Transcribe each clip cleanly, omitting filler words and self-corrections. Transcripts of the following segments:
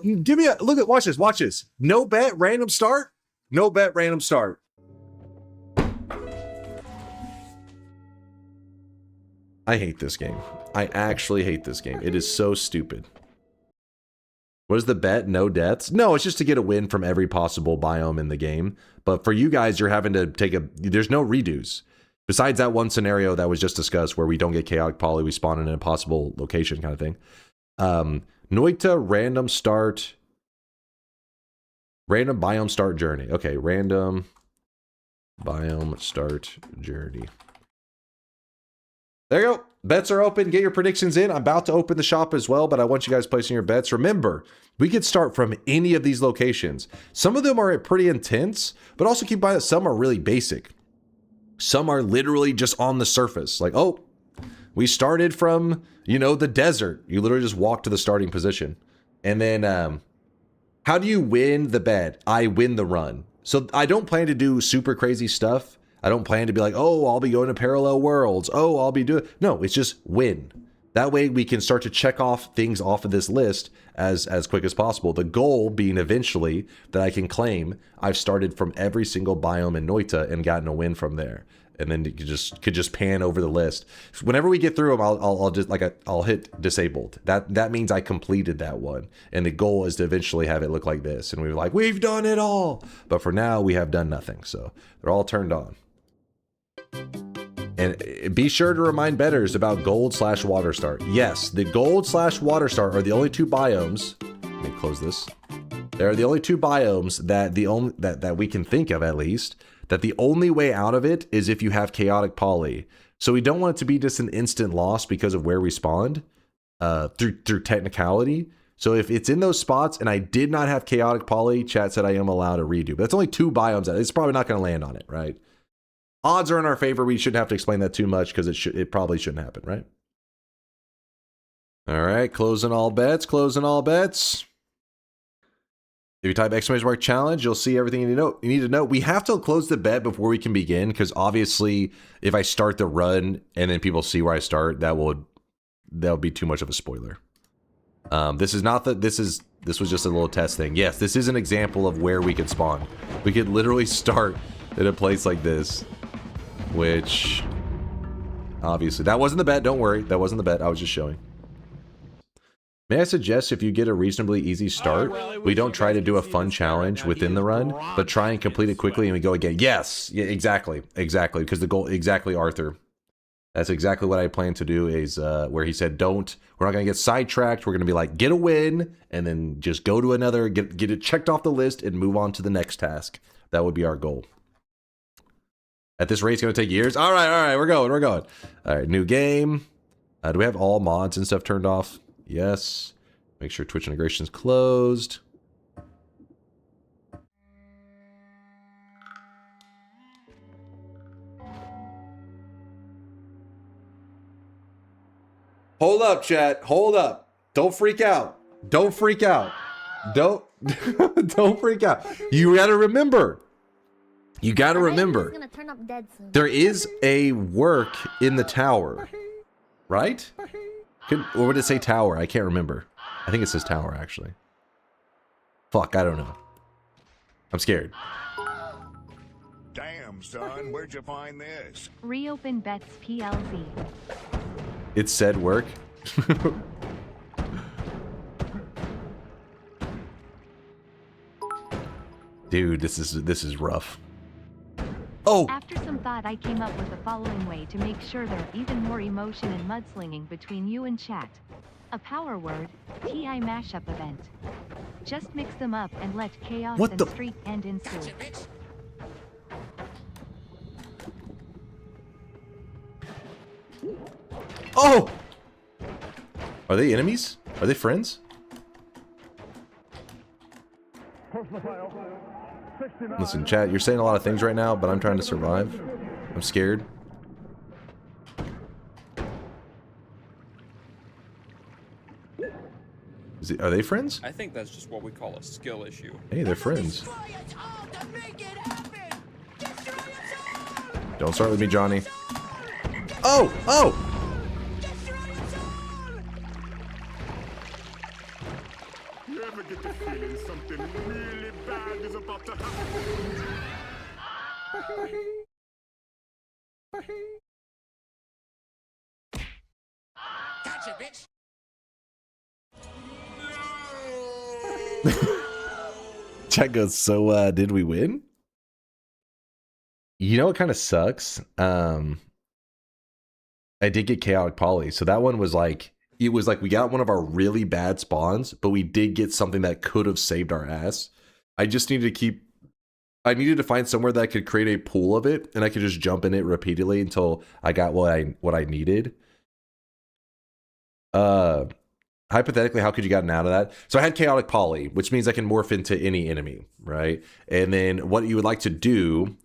give me a look at, watch this, watch this. No bet, random start. No bet, random start. I hate this game. I actually hate this game. It is so stupid. What is the bet? No deaths? No, it's just to get a win from every possible biome in the game. But for you guys, you're having to take a... There's no redos. Besides that one scenario that was just discussed where we don't get chaotic poly, we spawn in an impossible location kind of thing. Noita, random start... Random biome start journey. Okay, random biome start journey. There you go. Bets are open. Get your predictions in. I'm about to open the shop as well, but I want you guys placing your bets. Remember, we could start from any of these locations. Some of them are pretty intense, but also keep in mind that some are really basic. Some are literally just on the surface. Like, oh, we started from, you know, the desert. You literally just walk to the starting position. And then, how do you win the bet? I win the run. So I don't plan to do super crazy stuff. I don't plan to be like, oh, I'll be going to parallel worlds. Oh, I'll be doing... No, it's just win. That way we can start to check off things off of this list as quick as possible. The goal being eventually that I can claim I've started from every single biome in Noita and gotten a win from there. And then you could just pan over the list. Whenever we get through them, I'll just I'll hit disabled. That means I completed that one. And the goal is to eventually have it look like this. And we're like, we've done it all. But for now, we have done nothing. So they're all turned on. And be sure to remind bettors about gold/water start. Yes, the gold/water start are the only two biomes. Let me close this. They're the only two biomes that we can think of, at least, that the only way out of it is if you have chaotic poly. So we don't want it to be just an instant loss because of where we spawned through technicality. So if it's in those spots and I did not have chaotic poly, chat said I am allowed a redo. But that's only two biomes. It's probably not going to land on it, right? Odds are in our favor. We shouldn't have to explain that too much because it probably shouldn't happen, right? All right, closing all bets, closing all bets. If you type !! challenge, you'll see everything you need to know. We have to close the bet before we can begin because obviously if I start the run and then people see where I start, that'll be too much of a spoiler. This was just a little test thing. Yes, this is an example of where we could spawn. We could literally start in a place like this. Which, obviously, that wasn't the bet. Don't worry. That wasn't the bet. I was just showing. May I suggest if you get a reasonably easy start, we don't try to do a fun challenge within the run, but try and complete it quickly and we go again. Yes, yeah, exactly. Exactly. Because the goal, exactly, Arthur. That's exactly what I plan to do is where he said, we're not going to get sidetracked. We're going to be like, get a win and then just go to another, get it checked off the list and move on to the next task. That would be our goal. At this rate, it's going to take years. All right, we're going. All right, new game. Do we have all mods and stuff turned off? Yes. Make sure Twitch integration is closed. Hold up, chat. Hold up. Don't freak out. Don't freak out. Don't freak out. You got to remember. You got to remember, there is a work in the tower, right? Or would it say tower? I can't remember. I think it says tower, actually. Fuck, I don't know. I'm scared. Damn, son, where'd you find this? Reopen bets PLZ. It said work. Dude, this is rough. Oh! After some thought, I came up with the following way to make sure there are even more emotion and mudslinging between you and chat. A power word, TI mashup event. Just mix them up and let chaos and streak end ensue. Oh! Are they enemies? Are they friends? Listen, chat, you're saying a lot of things right now, but I'm trying to survive. I'm scared. Are they friends? I think that's just what we call a skill issue. Hey, they're friends. Don't start with me, Johnny. Oh! Oh! You ever get the feeling something really bad is about to happen? Gotcha, bitch. Chat goes, so did we win? You know what kind of sucks? I did get chaotic poly, so that one was like, it was like we got one of our really bad spawns, but we did get something that could have saved our ass. I just needed to find somewhere that I could create a pool of it, and I could just jump in it repeatedly until I got what I needed. Hypothetically, how could you gotten out of that? So I had chaotic poly, which means I can morph into any enemy, right? And then what you would like to do,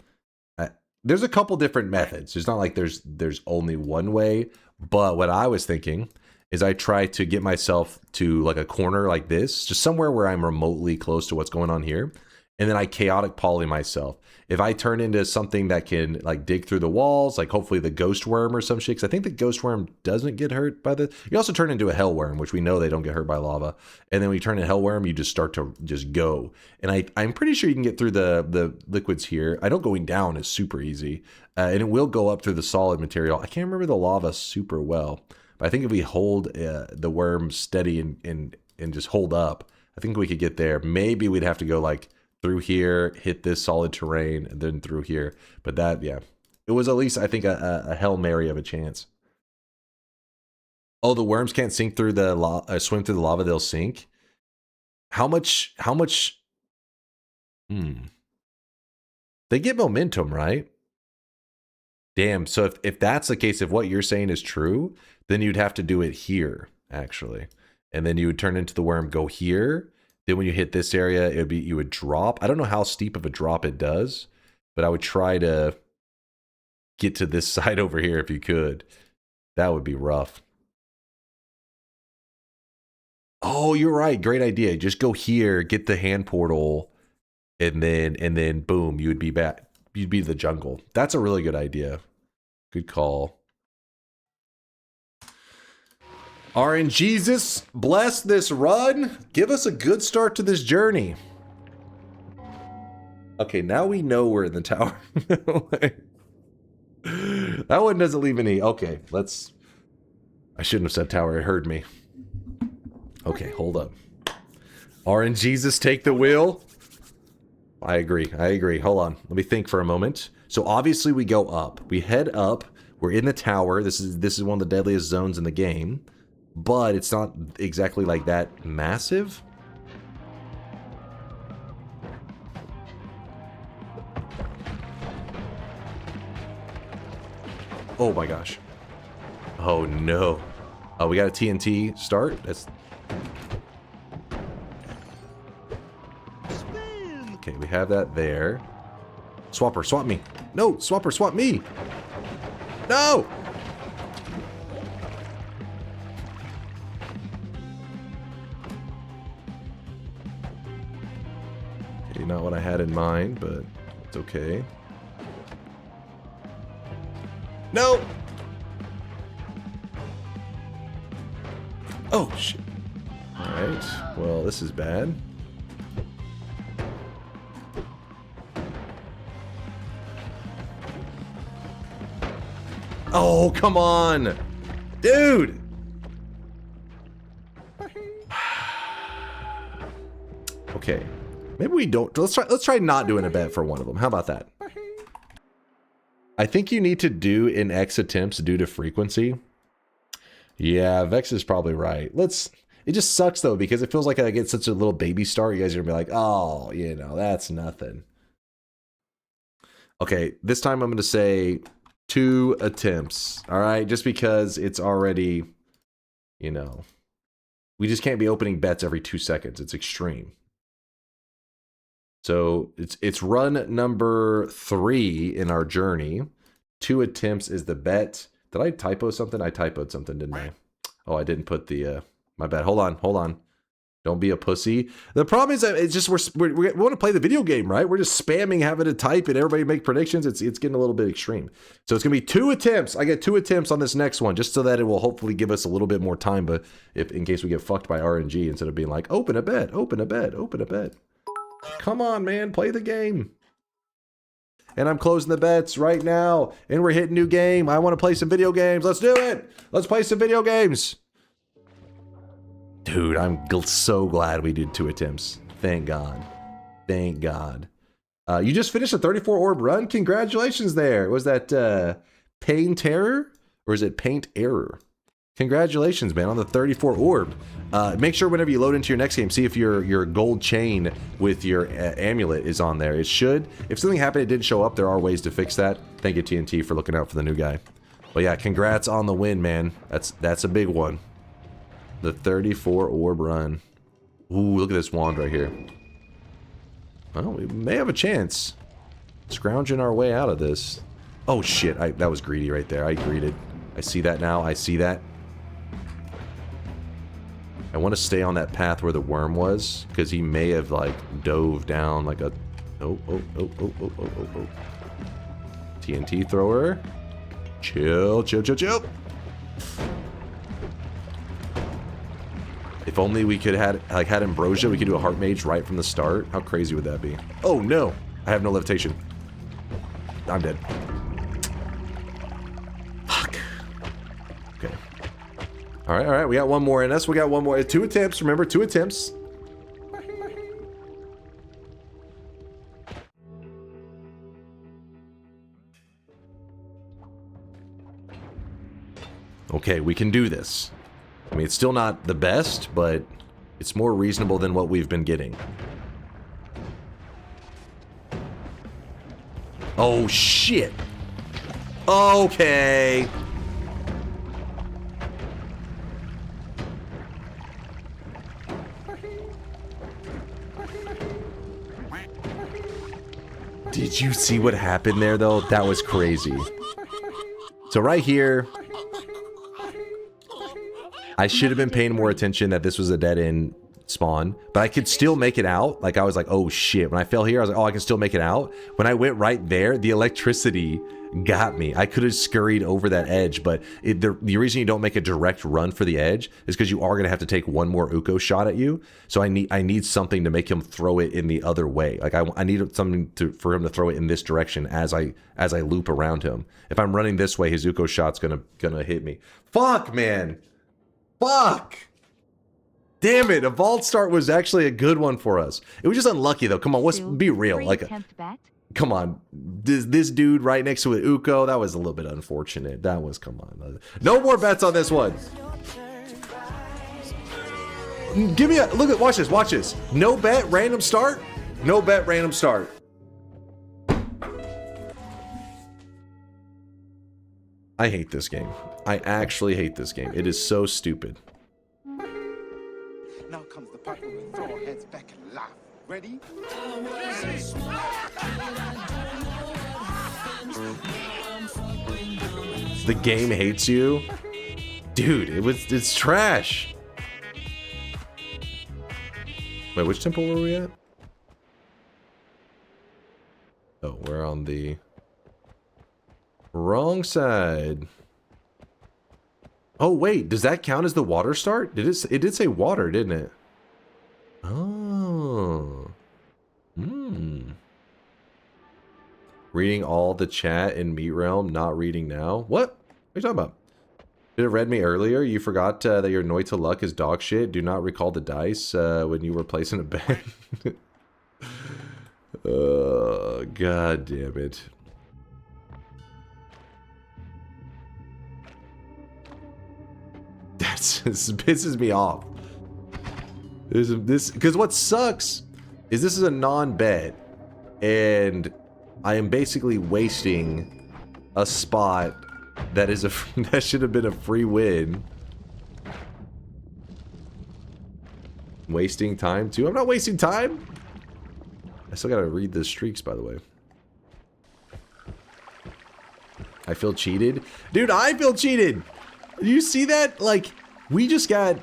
there's a couple different methods. It's not like there's only one way, but what I was thinking is I try to get myself to like a corner like this, just somewhere where I'm remotely close to what's going on here. And then I chaotic poly myself. If I turn into something that can like dig through the walls, like hopefully the ghost worm or some shit, because I think the ghost worm doesn't get hurt by the... You also turn into a hell worm, which we know they don't get hurt by lava. And then when you turn into hell worm, you just start to just go. And I'm pretty sure you can get through the liquids here. I know going down is super easy. And it will go up through the solid material. I can't remember the lava super well. But I think if we hold the worm steady and just hold up, I think we could get there. Maybe we'd have to go like through here, hit this solid terrain, and then through here. But that, yeah. It was at least, I think, a Hail Mary of a chance. Oh, the worms can't sink through the swim through the lava, they'll sink? How much... They get momentum, right? Damn, so if that's the case, if what you're saying is true, then you'd have to do it here, actually. And then you would turn into the worm, go here. Then when you hit this area, it would be, you would drop. I don't know how steep of a drop it does, but I would try to get to this side over here if you could. That would be rough. Oh, you're right. Great idea. Just go here, get the hand portal, and then boom, you would be back. You'd be the jungle. That's a really good idea. Good call. RNGesus, bless this run. Give us a good start to this journey. Okay, now we know we're in the tower. That one doesn't leave any. Okay, let's... I shouldn't have said tower. It heard me. Okay, hold up. RNGesus, take the wheel. I agree. I agree. Hold on. Let me think for a moment. So obviously we go up. We head up. We're in the tower. This is one of the deadliest zones in the game. But it's not exactly like that massive. Oh my gosh. Oh no. Oh, we got a TNT start. That's... Okay, we have that there. Swapper, swap me. No, Swapper, swap me. No! Okay, not what I had in mind, but it's okay. No! Oh, shit. Alright, well, this is bad. Oh, come on! Dude! Okay. Maybe we don't... Let's try not doing a bet for one of them. How about that? I think you need to do in X attempts due to frequency. Yeah, Vex is probably right. Let's... It just sucks, though, because it feels like I get such a little baby start. You guys are going to be like, oh, you know, that's nothing. Okay, this time I'm going to say 2 attempts. All right, just because it's already, you know... We just can't be opening bets every 2 seconds. It's extreme. So it's run number 3 in our journey. 2 attempts is the bet. Did I typo something? I typoed something, didn't I? Oh, I didn't put the... my bad. Hold on. Don't be a pussy. The problem is that it's just we want to play the video game, right? We're just spamming having to type and everybody make predictions. It's getting a little bit extreme. So it's gonna be 2 attempts. I get 2 attempts on this next one, just so that it will hopefully give us a little bit more time. But if in case we get fucked by RNG, instead of being like open a bet, open a bet, open a bet. Come on, man, play the game. And I'm closing the bets right now, and we're hitting new game. I want to play some video games. Let's do it. Let's play some video games. Dude, I'm so glad we did 2 attempts. Thank God. Thank God. You just finished a 34 orb run? Congratulations there. Was that Pain Terror? Or is it Paint Error? Congratulations, man, on the 34 orb. Make sure whenever you load into your next game, see if your gold chain with your amulet is on there. It should. If something happened, it didn't show up, there are ways to fix that. Thank you, TNT, for looking out for the new guy. But yeah, congrats on the win, man. That's a big one. The 34 orb run. Ooh, look at this wand right here. Well, we may have a chance. Scrounging our way out of this. Oh shit, that was greedy right there. I greeted. I see that now. I see that. I want to stay on that path where the worm was, because he may have like dove down like a... Oh. TNT thrower. Chill. If only we could had ambrosia, we could do a heart mage right from the start. How crazy would that be? Oh no, I have no levitation. I'm dead. Fuck. Okay. All right. We got one more in us. We got one more. 2 attempts. Remember, 2 attempts. Okay, we can do this. I mean, it's still not the best, but it's more reasonable than what we've been getting. Oh, shit. Okay. Did you see what happened there, though? That was crazy. So right here... I should have been paying more attention that this was a dead-end spawn, but I could still make it out. Like, I was like, oh shit. When I fell here, I was like, oh, I can still make it out. When I went right there, the electricity got me. I could have scurried over that edge, but the reason you don't make a direct run for the edge is because you are going to have to take one more Uko shot at you. So I need something to make him throw it in the other way. Like, I need something for him to throw it in this direction as I loop around him. If I'm running this way, his Uko shot's gonna hit me. Fuck, man. Fuck! Damn it, a vault start was actually a good one for us. It was just unlucky though. Come on, let's be real. Like, come on, this dude right next to an Uko, that was a little bit unfortunate. That was, come on. No more bets on this one. Give me a look at, watch this. No bet, random start. No bet, random start. I hate this game. I actually hate this game. It is so stupid. Now comes the part where we throw our heads back and laugh. Ready? The game hates you? Dude, it's trash. Wait, which temple were we at? Oh, we're on the wrong side. Oh wait, does that count as the water start? It did say water, didn't it? Oh. Reading all the chat in Meat Realm, not reading now. What are you talking about? Did it read me earlier? You forgot that your Noita luck is dog shit. Do not recall the dice when you were placing a bet. God damn it. This pisses me off. This because what sucks is this is a non-bet, and I am basically wasting a spot that is that should have been a free win. Wasting time too. I'm not wasting time. I still gotta read the streaks, by the way. I feel cheated, dude. I feel cheated. You see that? Like, we just got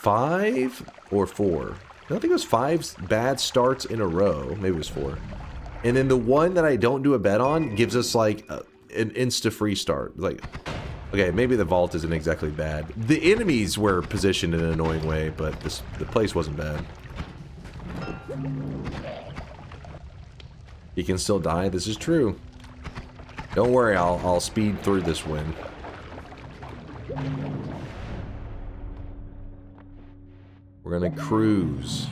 5 or 4. I don't think it was 5 bad starts in a row. Maybe it was 4. And then the one that I don't do a bet on gives us like an insta-free start. Like, okay, maybe the vault isn't exactly bad. The enemies were positioned in an annoying way, but the place wasn't bad. He can still die. This is true. Don't worry, I'll speed through this win. We're gonna cruise.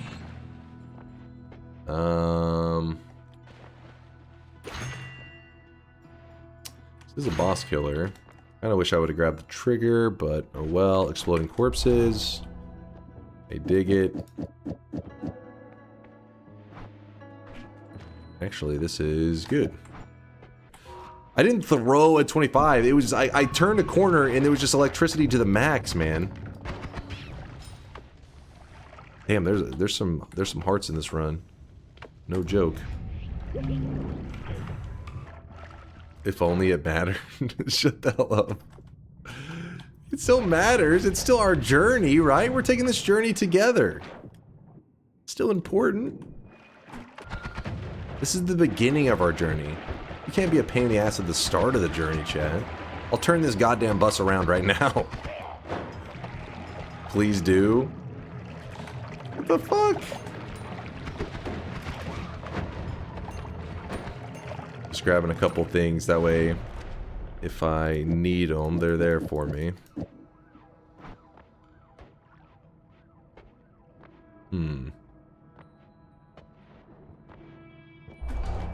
This is a boss killer. Kinda wish I would have grabbed the trigger, but oh well. Exploding corpses. I dig it. Actually, this is good. I didn't throw a 25. It was I turned a corner and there was just electricity to the max, man. Damn, there's some hearts in this run. No joke. If only it mattered. Shut the hell up. It still matters. It's still our journey, right? We're taking this journey together. It's still important. This is the beginning of our journey. You can't be a pain in the ass at the start of the journey, Chad. I'll turn this goddamn bus around right now. Please do. What the fuck? Just grabbing a couple things, that way if I need them, they're there for me.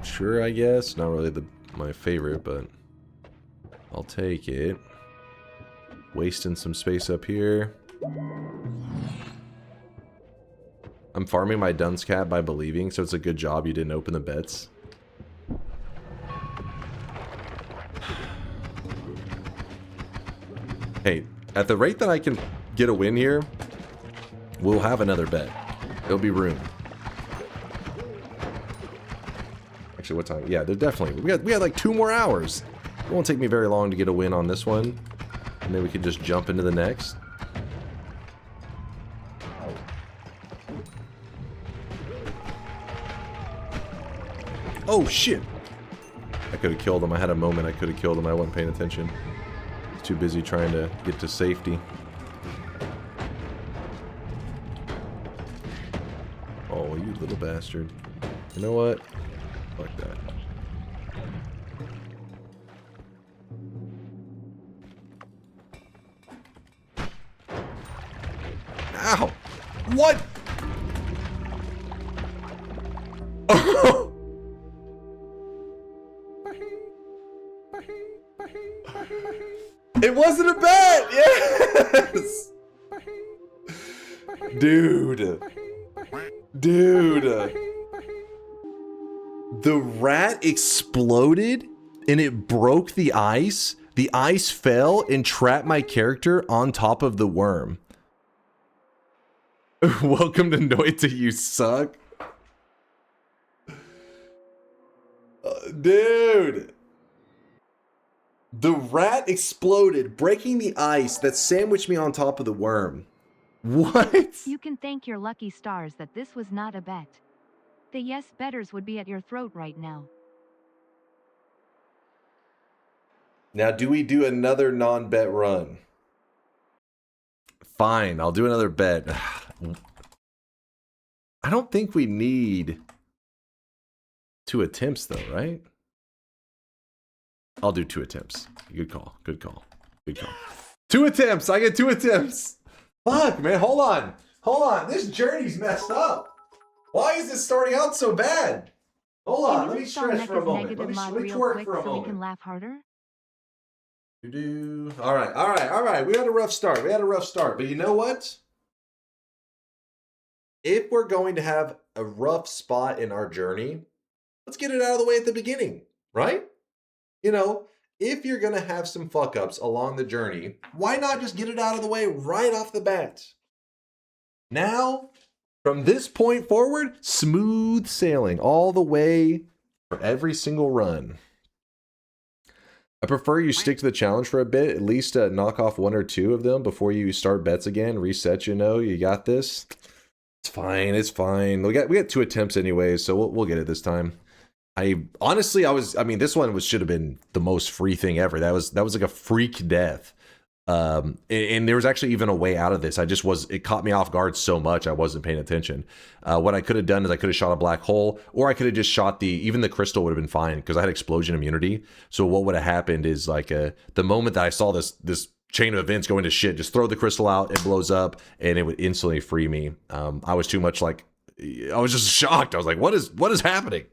Sure, I guess. Not really my favorite, but I'll take it. Wasting some space up here. I'm farming my dunce cat by believing, so it's a good job you didn't open the bets. Hey, at the rate that I can get a win here, we'll have another bet. There'll be room. Actually, what time? Yeah, there's definitely. We had like 2 more hours. It won't take me very long to get a win on this one. And then we can just jump into the next. Oh, shit. I could have killed him. I had a moment I could have killed him. I wasn't paying attention. Too busy trying to get to safety. Oh, you little bastard. You know what? Fuck that. Ow! What? It wasn't a bet! Yes! Dude. Dude. The rat exploded and it broke the ice. The ice fell and trapped my character on top of the worm. Welcome to Noita, you suck. Dude. The rat exploded, breaking the ice that sandwiched me on top of the worm. What? You can thank your lucky stars that this was not a bet. The yes betters would be at your throat right now. Now, do we do another non-bet run? Fine, I'll do another bet. I don't think we need 2 attempts though, right? I'll do 2 attempts. Good call. Good call. Good call. 2 attempts. I get 2 attempts. Fuck, man. Hold on. Hold on. This journey's messed up. Why is this starting out so bad? Hold on. Let me stretch for a moment. Let me twerk for a so moment. we can laugh harder. All right. All right. All right. We had a rough start. We had a rough start. But you know what? If we're going to have a rough spot in our journey, let's get it out of the way at the beginning, right? You know, if you're going to have some fuck-ups along the journey, why not just get it out of the way right off the bat? Now, from this point forward, smooth sailing all the way for every single run. I prefer you stick to the challenge for a bit, at least knock off 1 or 2 of them before you start bets again. Reset, you know, you got this. It's fine, it's fine. We got 2 attempts anyway, so we'll get it this time. Honestly, I mean, this one should have been the most free thing ever. That was like a freak death. And there was actually even a way out of this. It caught me off guard so much I wasn't paying attention. What I could have done is I could have shot a black hole, or I could have just shot even the crystal would have been fine because I had explosion immunity. So what would have happened is like the moment that I saw this chain of events go into shit, just throw the crystal out, it blows up, and it would instantly free me. I was too much like, I was just shocked. I was like, what is happening?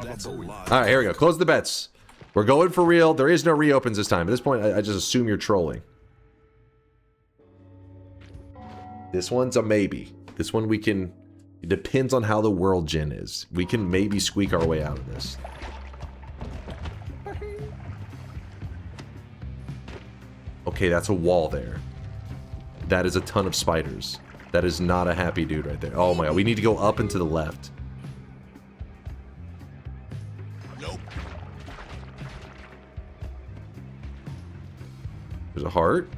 That's a lot. All right, here we go. Close the bets. We're going for real. There is no reopens this time. At this point, I just assume you're trolling. This one's a maybe. This one it depends on how the world gen is. We can maybe squeak our way out of this. Okay, that's a wall there. That is a ton of spiders. That is not a happy dude right there. Oh my god, we need to go up and to the left. There's a heart.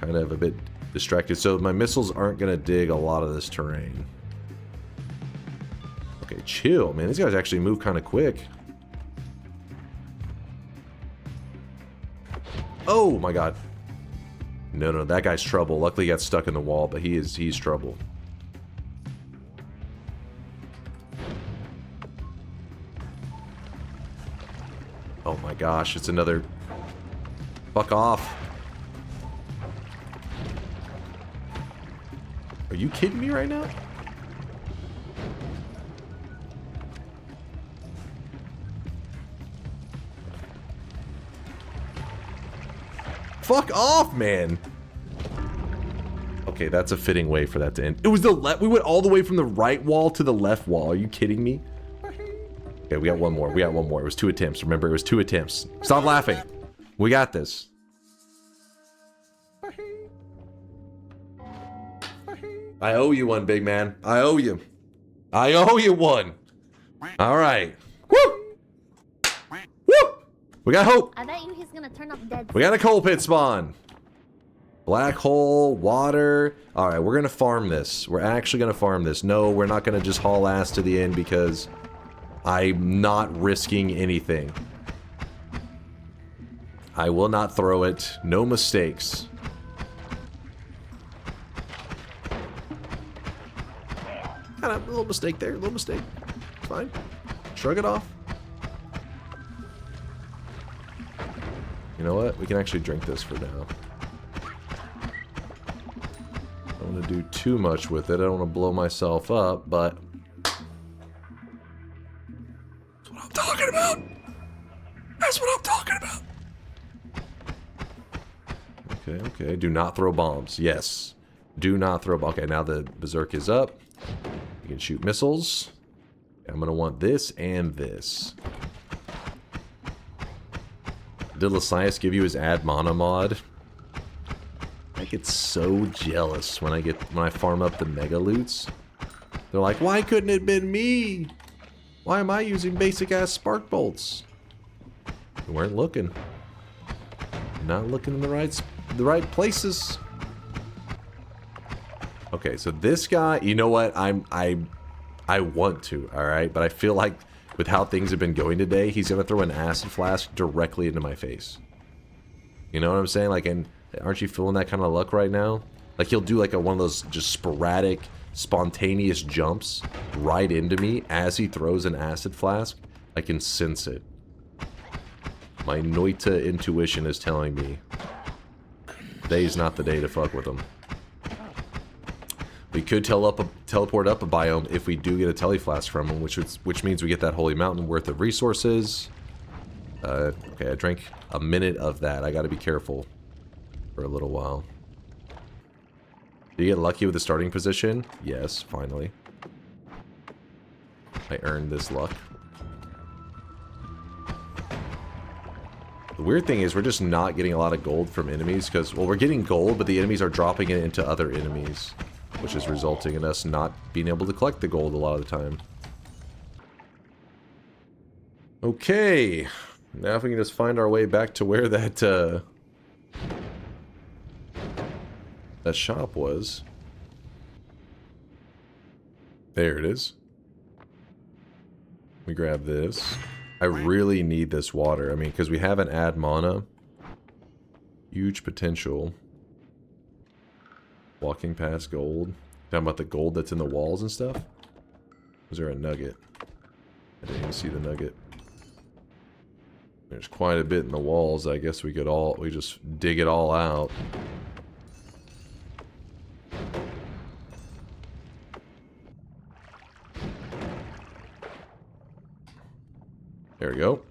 Kind of a bit distracted. So my missiles aren't going to dig a lot of this terrain. Okay, chill, man. These guys actually move kind of quick. Oh my god. No, that guy's trouble. Luckily he got stuck in the wall, but he's trouble. Oh my gosh, it's another... Fuck off. Are you kidding me right now? Fuck off, man. Okay, that's a fitting way for that to end. It was the left. We went all the way from the right wall to the left wall. Are you kidding me? Okay, we got one more. It was 2 attempts. Remember, it was 2 attempts. Stop laughing. We got this. I owe you one, big man. I owe you. I owe you one. All right. Woo! Woo! We got hope. I bet you he's gonna turn up dead. We got a coal pit spawn. Black hole, water. All right, we're gonna farm this. We're actually gonna farm this. No, we're not gonna just haul ass to the end because I'm not risking anything. I will not throw it. No mistakes. Kind of a little mistake there. A little mistake. It's fine. Shrug it off. You know what? We can actually drink this for now. I don't want to do too much with it. I don't want to blow myself up, but... That's what I'm talking about! That's what I'm talking about! Okay. Do not throw bombs. Yes. Do not throw bombs. Okay, now the berserk is up. You can shoot missiles. I'm going to want this and this. Did Lasias give you his add mana mod? I get so jealous when I farm up the mega loots. They're like, why couldn't it have been me? Why am I using basic ass spark bolts? You weren't looking. Not looking in the right places. Okay, so this guy, you know what? I want to, all right, but I feel like with how things have been going today, he's gonna throw an acid flask directly into my face. You know what I'm saying? Like, and aren't you feeling that kind of luck right now? Like he'll do like one of those just sporadic, spontaneous jumps right into me as he throws an acid flask. I can sense it. My Noita intuition is telling me today's not the day to fuck with him. We could teleport up a biome if we do get a teleflask from him, which means we get that holy mountain worth of resources. Okay, I drank a minute of that. I gotta be careful for a little while. Did you get lucky with the starting position? Yes, finally. I earned this luck. The weird thing is we're just not getting a lot of gold from enemies because, well, we're getting gold, but the enemies are dropping it into other enemies, which is resulting in us not being able to collect the gold a lot of the time. Okay. Now if we can just find our way back to where that that shop was. There it is. We grab this. I really need this water. I mean, because we haven't add mana. Huge potential. Walking past gold. Talking about the gold that's in the walls and stuff. Was there a nugget? I didn't even see the nugget. There's quite a bit in the walls. I guess we just dig it all out. There we go.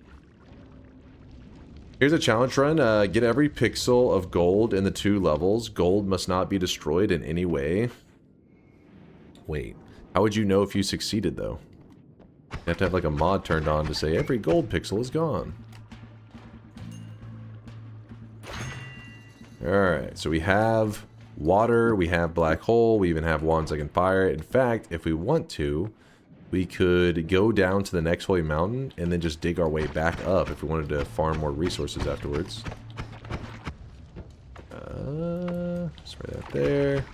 Here's a challenge run. Get every pixel of gold in the 2 levels. Gold must not be destroyed in any way. Wait. How would you know if you succeeded, though? You have to have like a mod turned on to say every gold pixel is gone. Alright, so we have water, we have black hole, we even have wands that can fire it. In fact, if we want to, we could go down to the next holy mountain and then just dig our way back up if we wanted to farm more resources afterwards. Spray that there.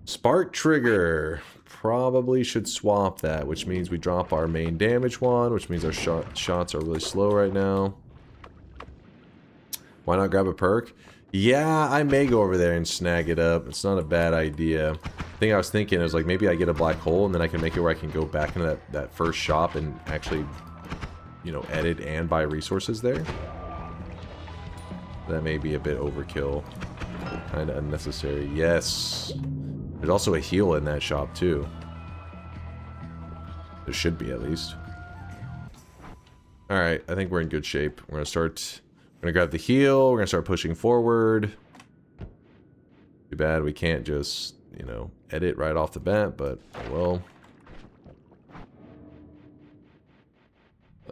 Spark trigger. Probably should swap that, which means we drop our main damage one, which means our shots are really slow right now. Why not grab a perk? Yeah, I may go over there and snag it up. It's not a bad idea. The thing I was thinking is like maybe I get a black hole and then I can make it where I can go back into that first shop and actually, you know, edit and buy resources there. That may be a bit overkill. Kind of unnecessary. Yes. There's also a heal in that shop too. There should be at least. Alright, I think we're in good shape. We're gonna grab the heal, we're gonna start pushing forward. Too bad we can't just, you know, edit right off the bat, but well.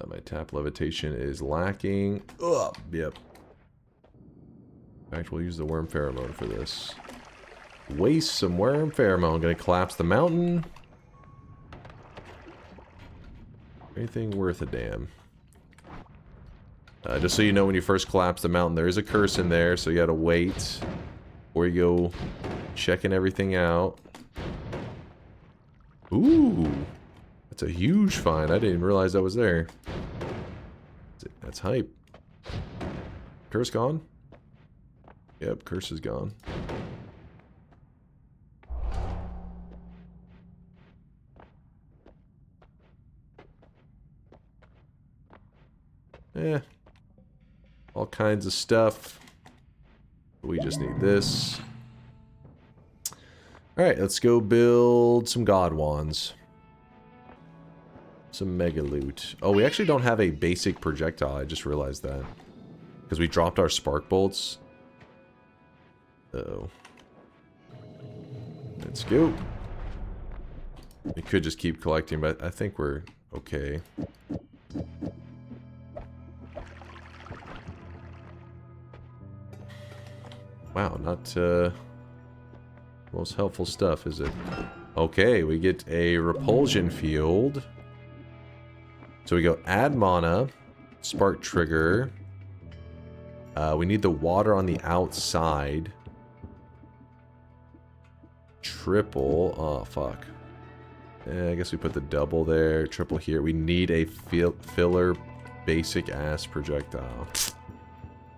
My tap levitation is lacking. Ugh, yep. In fact, we'll use the worm pheromone for this. Waste some worm pheromone. Gonna collapse the mountain. Anything worth a damn. Just so you know, when you first collapse the mountain, there is a curse in there, so you gotta wait before you go checking everything out. Ooh, that's a huge find. I didn't even realize that was there. That's hype. Curse gone? Yep, curse is gone. Eh. All kinds of stuff. We just need this. Alright, let's go build some god wands. Some mega loot. Oh, we actually don't have a basic projectile. I just realized that. Because we dropped our spark bolts. Uh-oh. Let's go. We could just keep collecting, but I think we're okay. Wow, not most helpful stuff, is it? Okay, we get a repulsion field. So we go add mana, spark trigger. We need the water on the outside. Triple. Oh, fuck. I guess we put the double there. Triple here. We need a filler basic ass projectile.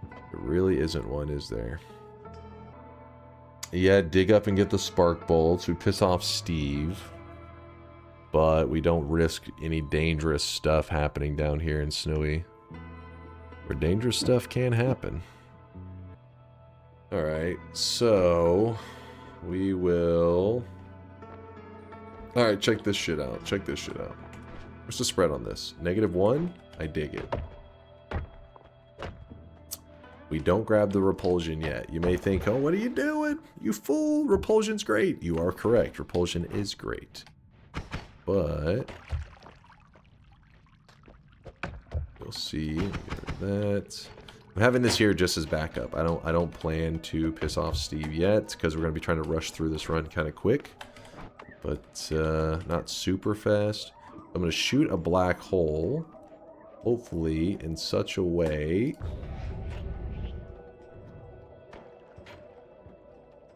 There really isn't one, is there? Yeah, dig up and get the spark bolts. We piss off Steve. But we don't risk any dangerous stuff happening down here in Snowy. Where dangerous stuff can happen. Alright, so we will... Alright, check this shit out. Check this shit out. What's the spread on this? -1? I dig it. We don't grab the repulsion yet. You may think, oh, what are you doing? You fool! Repulsion's great. You are correct. Repulsion is great. But... You'll see. That. I'm having this here just as backup. I don't plan to piss off Steve yet, because we're going to be trying to rush through this run kind of quick. But not super fast. I'm going to shoot a black hole. hopefully in such a way.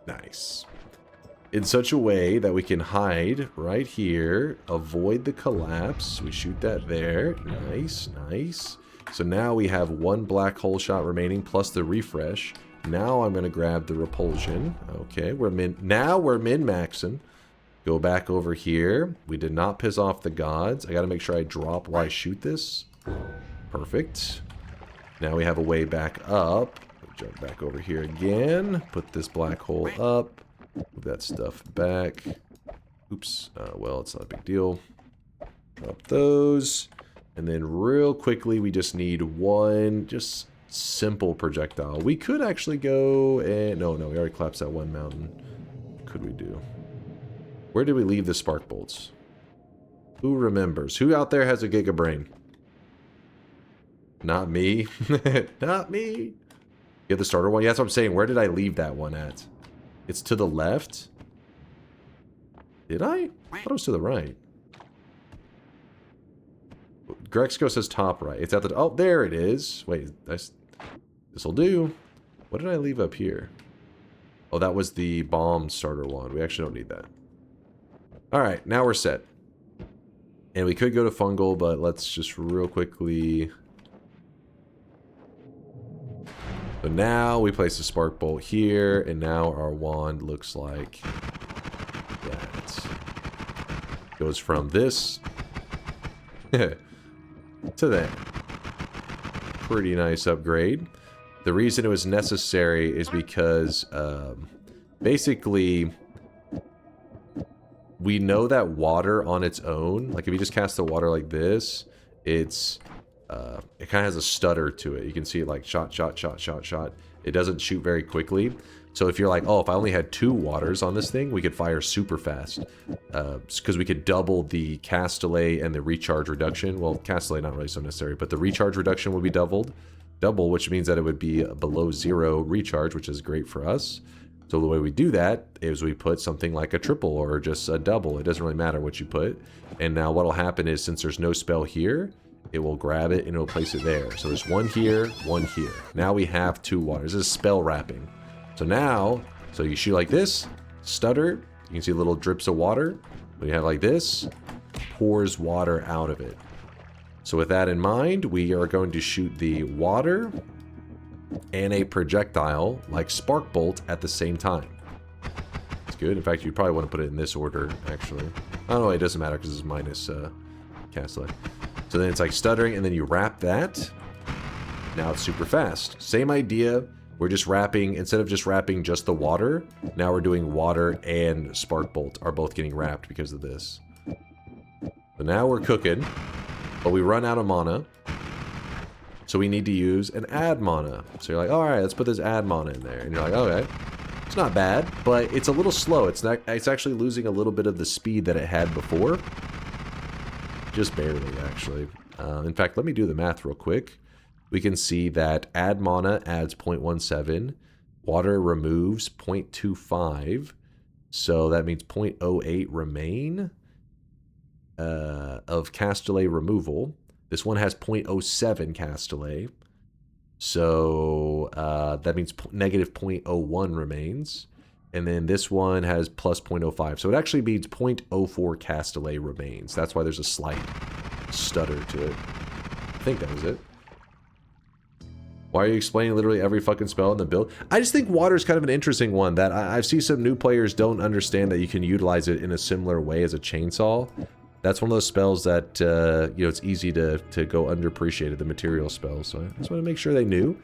Nice. In such a way that we can hide right here, avoid the collapse. We shoot that there. Nice, nice. So now we have one black hole shot remaining plus the refresh. Now I'm going to grab the repulsion. Okay, now we're min-maxing. Go back over here. We did not piss off the gods. I got to make sure I drop while I shoot this. Perfect. Now we have a way back up. Jump back over here again. Put this black hole up. Move that stuff back. Oops. Well, it's not a big deal. Drop those. And then real quickly, we just need one just simple projectile. We could actually go and... No, we already collapsed that one mountain. What could we do? Where did we leave the spark bolts? Who remembers? Who out there has a giga brain? Not me. Not me. You have the starter one? Yeah, that's what I'm saying. Where did I leave that one at? It's to the left? Did I? I thought it was to the right. Grexco says top right. It's at the... Oh, there it is. Wait, this'll do. What did I leave up here? Oh, that was the bomb starter one. We actually don't need that. Alright, now we're set. And we could go to fungal, but let's just real quickly... So now we place the spark bolt here, and now our wand looks like that. Goes from this to that. Pretty nice upgrade. The reason it was necessary is because basically we know that water on its own, like if you just cast the water like this, it's it kind of has a stutter to it. You can see it like shot, shot, shot, shot, shot. It doesn't shoot very quickly. So if you're like, oh, if I only had 2 waters on this thing, we could fire super fast. Because we could double the cast delay and the recharge reduction. Well, cast delay not really so necessary, but the recharge reduction would be double, which means that it would be below 0 recharge, which is great for us. So the way we do that is we put something like a triple or just a double. It doesn't really matter what you put. And now what'll happen is since there's no spell here, it will grab it and it'll place it there. So there's one here, one here. Now we have 2 waters. This is spell wrapping. So now, so you shoot like this, stutter, you can see little drips of water. When you have like this, pours water out of it. So with that in mind, we are going to shoot the water and a projectile like spark bolt at the same time. It's good. In fact, you probably want to put it in this order, actually. Oh no, it doesn't matter because it's minus cast delay. So then it's like stuttering, and then you wrap that. Now it's super fast. Same idea. We're just wrapping, instead of just wrapping just the water, now we're doing water and spark bolt are both getting wrapped because of this. So now we're cooking, but we run out of mana. So we need to use an add mana. So you're like, all right, let's put this add mana in there. And you're like, okay, it's not bad, but it's a little slow. It's actually losing a little bit of the speed that it had before. Just barely, actually. In fact, let me do the math real quick. We can see that add mana adds 0.17. Water removes 0.25. So that means 0.08 remain of cast delay removal. This one has 0.07 cast delay. So that means negative 0.01 remains. And then this one has plus 0.05. So it actually means 0.04 cast delay remains. That's why there's a slight stutter to it. I think that was it. Why are you explaining literally every fucking spell in the build? I just think water is kind of an interesting one that I've seen some new players don't understand that you can utilize it in a similar way as a chainsaw. That's one of those spells that, you know, it's easy to go underappreciated, the material spells. So I just want to make sure they knew.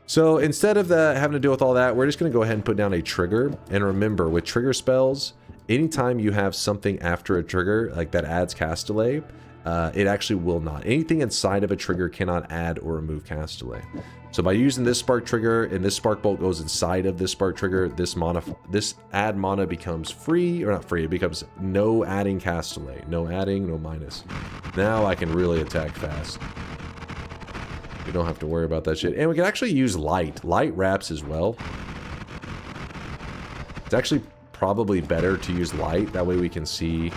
So instead of having to deal with all that, we're just going to go ahead and put down a trigger. And remember, with trigger spells, anytime you have something after a trigger, like that adds cast delay, it actually will not. Anything inside of a trigger cannot add or remove cast delay. So by using this spark trigger and this spark bolt goes inside of this spark trigger, this add mana becomes free, or not free, it becomes no adding cast delay. No adding, no minus. Now I can really attack fast. We don't have to worry about that shit. And we can actually use light. Light wraps as well. It's actually probably better to use light. That way we can see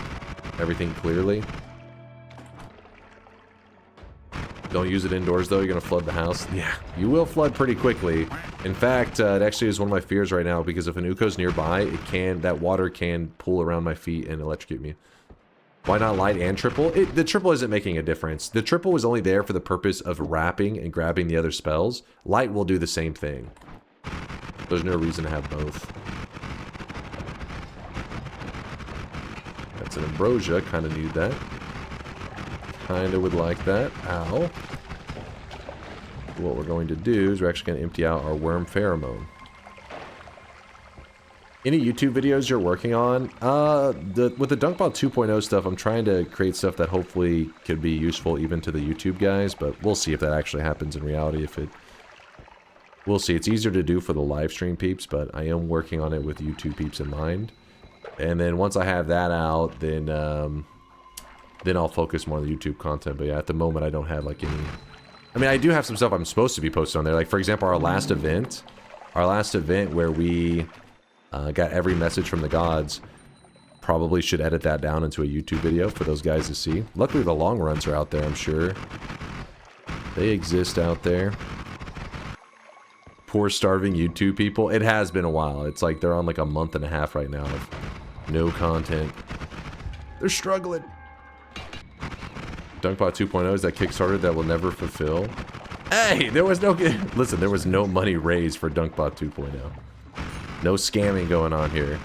everything clearly. Don't use it indoors, though. You're going to flood the house. Yeah, you will flood pretty quickly. In fact, it actually is one of my fears right now, because if an Uko's nearby, that water can pull around my feet and electrocute me. Why not light and triple? The triple isn't making a difference. The triple was only there for the purpose of wrapping and grabbing the other spells. Light will do the same thing. There's no reason to have both. That's an ambrosia. Kind of need that. Kind of would like that. Ow. What we're going to do is we're actually going to empty out our worm pheromone. Any YouTube videos you're working on? With the DunkBot 2.0 stuff, I'm trying to create stuff that hopefully could be useful even to the YouTube guys, but we'll see if that actually happens in reality. We'll see. It's easier to do for the live stream peeps, but I am working on it with YouTube peeps in mind. And then once I have that out, then I'll focus more on the YouTube content. But yeah, at the moment, I don't have like any... I mean, I do have some stuff I'm supposed to be posting on there. Like, for example, our last event where we... got every message from the gods. Probably should edit that down into a YouTube video for those guys to see. Luckily, the long runs are out there, I'm sure. They exist out there. Poor starving YouTube people. It has been a while. It's like they're on like a month and a half right now of no content. They're struggling. DunkBot 2.0 is that Kickstarter that will never fulfill. Hey, there was no... Listen, there was no money raised for DunkBot 2.0. No scamming going on here.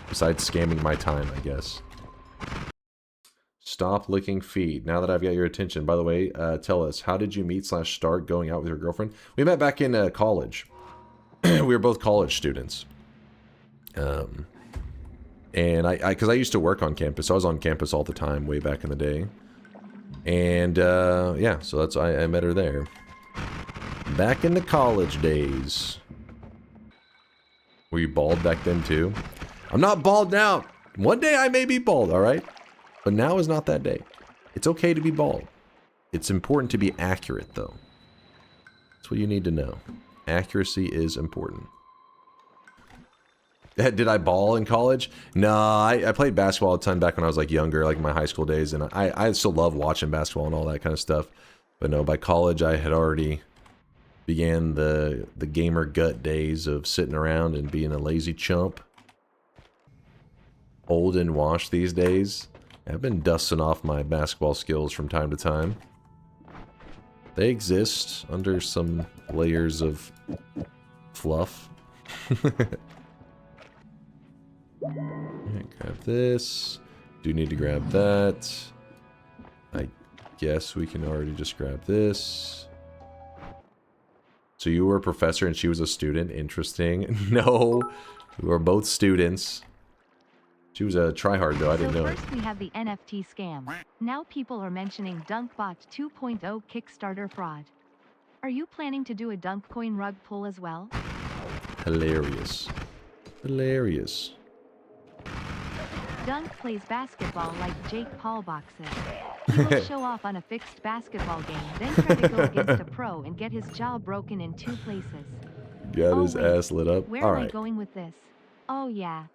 Besides scamming my time, I guess. Stop licking feet. Now that I've got your attention. By the way, tell us, how did you meet / start going out with your girlfriend? We met back in college. We were both college students. And because I used to work on campus. So I was on campus all the time way back in the day. And, yeah, so that's why I met her there. Back in the college days. Were you bald back then too? I'm not bald now. One day I may be bald, alright? But now is not that day. It's okay to be bald. It's important to be accurate, though. That's what you need to know. Accuracy is important. Did I ball in college? No, I played basketball a ton back when I was like younger, like my high school days, and I still love watching basketball and all that kind of stuff. But no, by college I had already began the gamer gut days of sitting around and being a lazy chump. Old and washed these days. I've been dusting off my basketball skills from time to time. They exist under some layers of fluff. Grab this. Do need to grab that. I guess we can already just grab this. So you were a professor and she was a student. Interesting. No, we were both students. She was a tryhard though, I didn't know it. First we have the NFT scam. Now people are mentioning DunkBot 2.0 Kickstarter fraud. Are you planning to do a dunk coin rug pull as well? Hilarious. Hilarious. Dunk plays basketball like Jake Paul boxes. He will show off on a fixed basketball game, then try to go against a pro and get his jaw broken in 2 places. Got his ass lit up. Where All am I right. going with this? Oh yeah.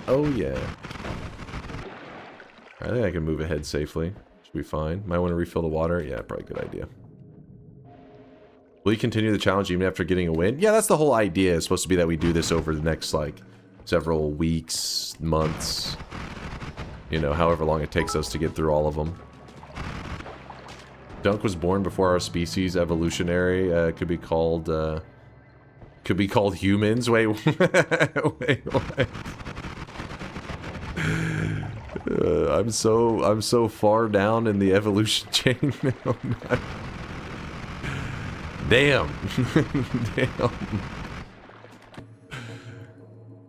Oh yeah. I think I can move ahead safely. Should be fine. Might want to refill the water. Yeah, probably a good idea. Will you continue the challenge even after getting a win? Yeah, that's the whole idea. It's supposed to be that we do this over the next, like, several weeks, months. You know, however long it takes us to get through all of them. Dunk was born before our species evolutionary. Could be called humans. Wait, wait. I'm so far down in the evolution chain now. Damn. Damn.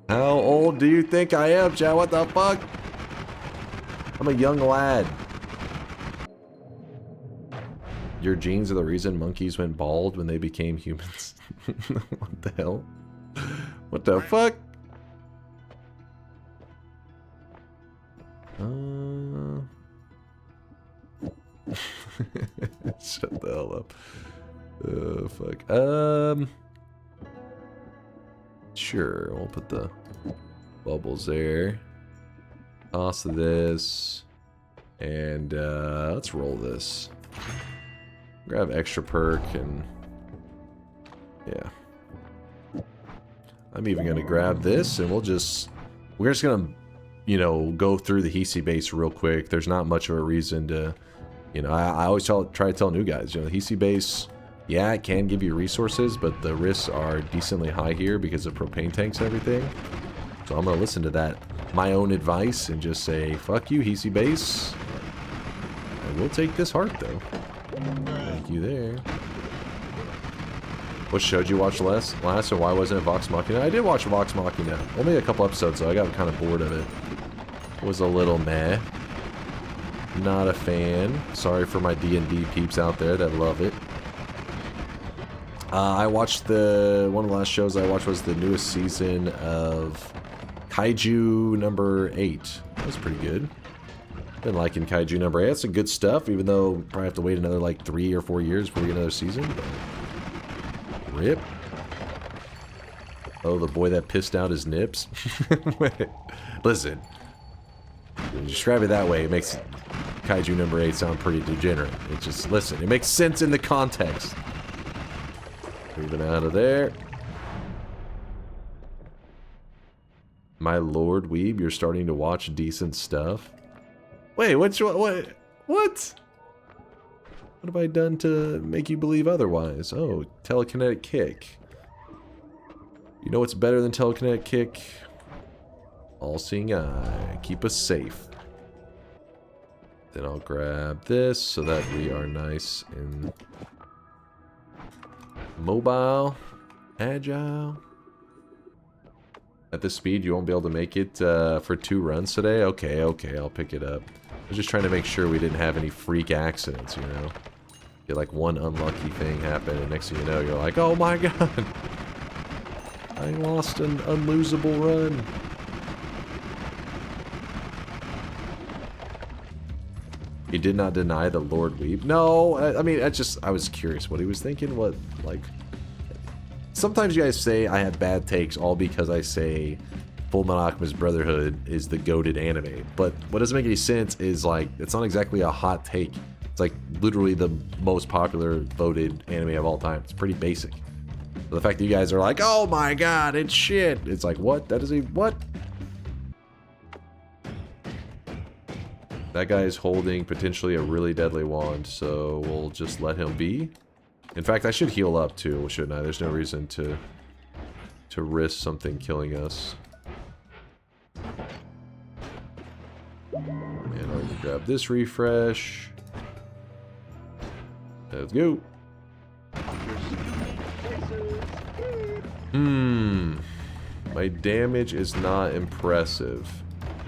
How old do you think I am, Chad? What the fuck? I'm a young lad. Your genes are the reason monkeys went bald when they became humans. What the hell? What the fuck? Shut the hell up. Fuck. Sure, we'll put the bubbles there. Toss this. And let's roll this. Grab extra perk and yeah. I'm even gonna grab this and we're just gonna, you know, go through the Hisi base real quick. There's not much of a reason to, you know, I always try to tell new guys, you know, the Hisi base, yeah, it can give you resources, but the risks are decently high here because of propane tanks and everything. So I'm gonna listen to that, my own advice, and just say, fuck you, Hisi base. I will take this heart though. Thank you there. What show did you watch last, or why wasn't it Vox Machina? I did watch Vox Machina. Only a couple episodes though, I got kind of bored of it. It was a little meh. Not a fan. Sorry for my D&D peeps out there that love it. I watched one of the last shows I watched was the newest season of Kaiju number 8. That was pretty good. Been liking Kaiju number 8. That's some good stuff, even though probably have to wait another like 3 or 4 years before we get another season. But rip. Oh, the boy that pissed out his nips. Listen, when you describe it that way, it makes Kaiju number 8 sound pretty degenerate. It just, listen, it makes sense in the context. Moving out of there. My lord Weeb, you're starting to watch decent stuff. Wait, what have I done to make you believe otherwise? Oh, telekinetic kick. You know what's better than telekinetic kick? All-seeing eye. Keep us safe. Then I'll grab this so that we are nice and mobile, agile. At this speed, you won't be able to make it for 2 runs today? Okay, I'll pick it up. I was just trying to make sure we didn't have any freak accidents, you know? Get like one unlucky thing happen, and next thing you know, you're like, oh my god! I lost an unlosable run. He did not deny the Lord Weep. No, I mean, I was curious what he was thinking. What, like... Sometimes you guys say I have bad takes all because I say Full Metal Alchemist Brotherhood is the goated anime. But what doesn't make any sense is, like, it's not exactly a hot take. It's, like, literally the most popular voted anime of all time. It's pretty basic. So the fact that you guys are like, oh my god, it's shit. It's like, what? That is a... what? That guy is holding potentially a really deadly wand, so we'll just let him be. In fact, I should heal up too, shouldn't I? There's no reason to risk something killing us. And I'm gonna grab this refresh. Let's go. My damage is not impressive,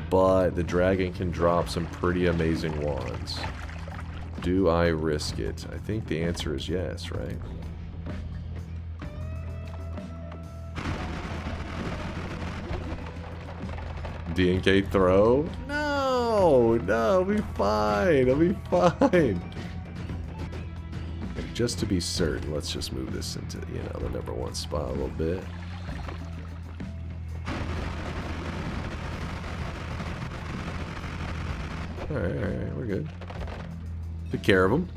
but the dragon can drop some pretty amazing wands. Do I risk it? I think the answer is yes, right? DNK throw? No, I'll be fine. I'll be fine. Just to be certain, let's just move this into, you know, the number 1 spot a little bit. Alright, we're good. Took care of him.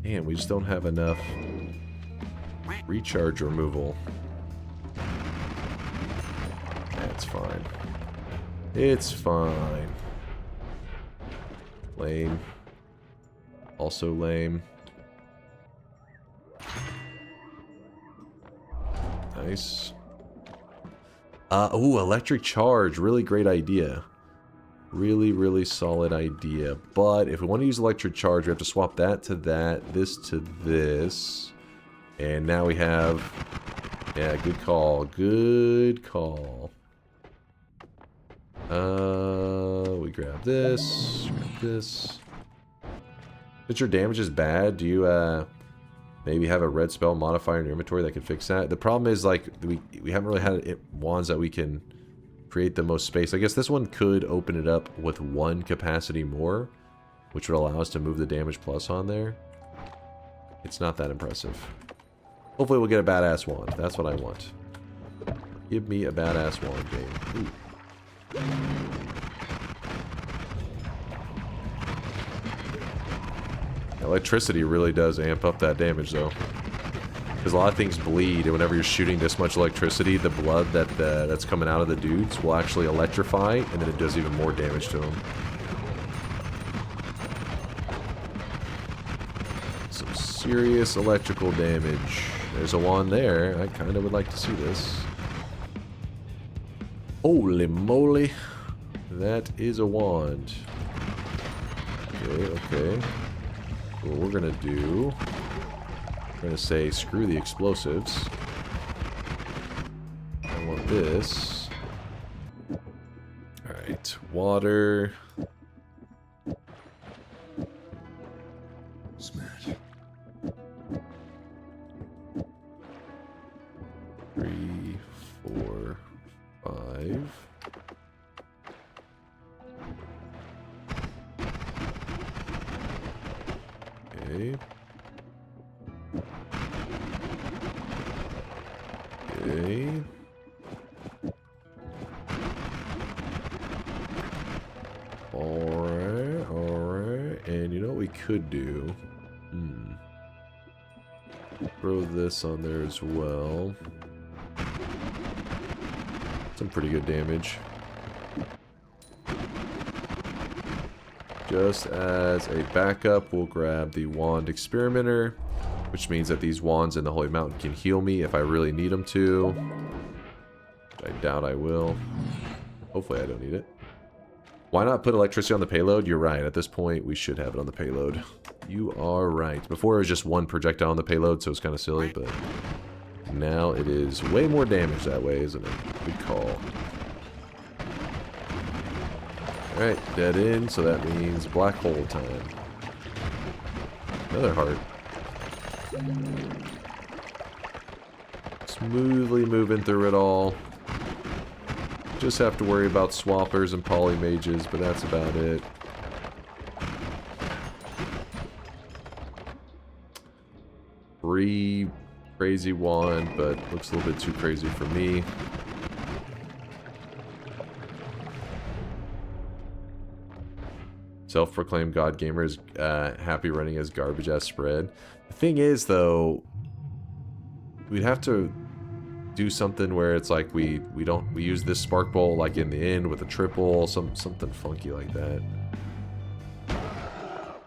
And we just don't have enough recharge removal. That's fine. It's fine. Lame. Also lame. Nice. Ooh, electric charge. Really great idea. Really, really solid idea. But if we want to use electric charge, we have to swap that to that, this to this. And now we have... yeah, good call. Good call. We grab this. Grab this. Since your damage is bad, do you, maybe have a red spell modifier in your inventory that can fix that? The problem is, like, we haven't really had wands that we can create the most space. I guess this one could open it up with 1 capacity more, which would allow us to move the damage plus on there. It's not that impressive. Hopefully we'll get a badass wand. That's what I want. Give me a badass wand, game. Ooh. Electricity really does amp up that damage, though. Because a lot of things bleed, and whenever you're shooting this much electricity, the blood that's coming out of the dudes will actually electrify, and then it does even more damage to them. Some serious electrical damage. There's a wand there. I kind of would like to see this. Holy moly. That is a wand. Okay. What we're gonna do... We're gonna say, screw the explosives. I want this. Alright, water. Smash. 3, 4, 5. Okay. Okay. Alright. And you know what we could do? Throw this on there as well. Some pretty good damage. Just as a backup, we'll grab the Wand Experimenter, which means that these wands in the Holy Mountain can heal me if I really need them to. I doubt I will. Hopefully I don't need it. Why not put electricity on the payload? You're right. At this point, we should have it on the payload. You are right. Before it was just one projectile on the payload, so it's kind of silly, but now it is way more damage that way, isn't it? Good call. Alright, dead end, so that means black hole time. Another heart. Smoothly moving through it all. Just have to worry about swappers and polymages, but that's about it. Free crazy wand, but looks a little bit too crazy for me. Self-proclaimed God gamers, happy running as garbage ass spread. The thing is, though, we'd have to do something where it's like we use this spark bolt like in the end with a triple, something funky like that. Not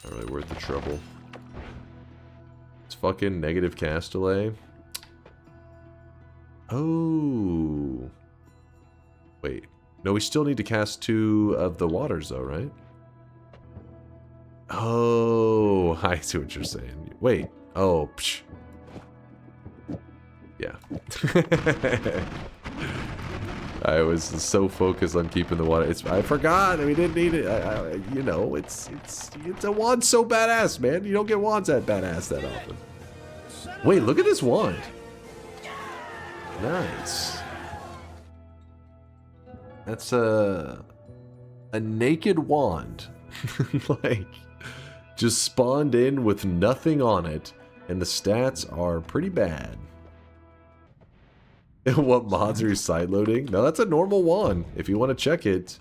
really worth the trouble. It's fucking negative cast delay. Oh. Wait. No, we still need to cast 2 of the waters though, right? Oh, I see what you're saying. Wait. Oh, psh. Yeah. I was so focused on keeping the water. I forgot. We didn't need it. You know, it's a wand so badass, man. You don't get wands that badass that often. Wait, look at this wand. Nice. That's a naked wand. Like, just spawned in with nothing on it, and the stats are pretty bad. What mods are you sideloading? No, that's a normal wand. If you want to check it,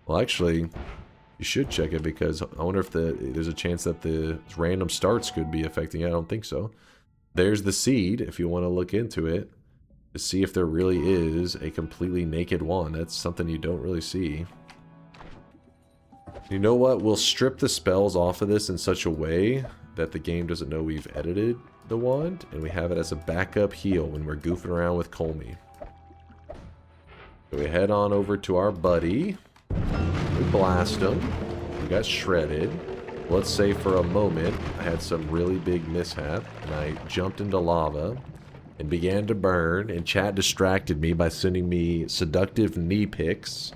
well, actually, you should check it because I wonder if there's a chance that the random starts could be affecting it. I don't think so. There's the seed, if you want to look into it, to see if there really is a completely naked wand. That's something you don't really see. You know what? We'll strip the spells off of this in such a way that the game doesn't know we've edited the wand, and we have it as a backup heal when we're goofing around with Colmy. So we head on over to our buddy. We blast him. We got shredded. Let's say for a moment I had some really big mishap, and I jumped into lava and began to burn, and chat distracted me by sending me seductive knee pics.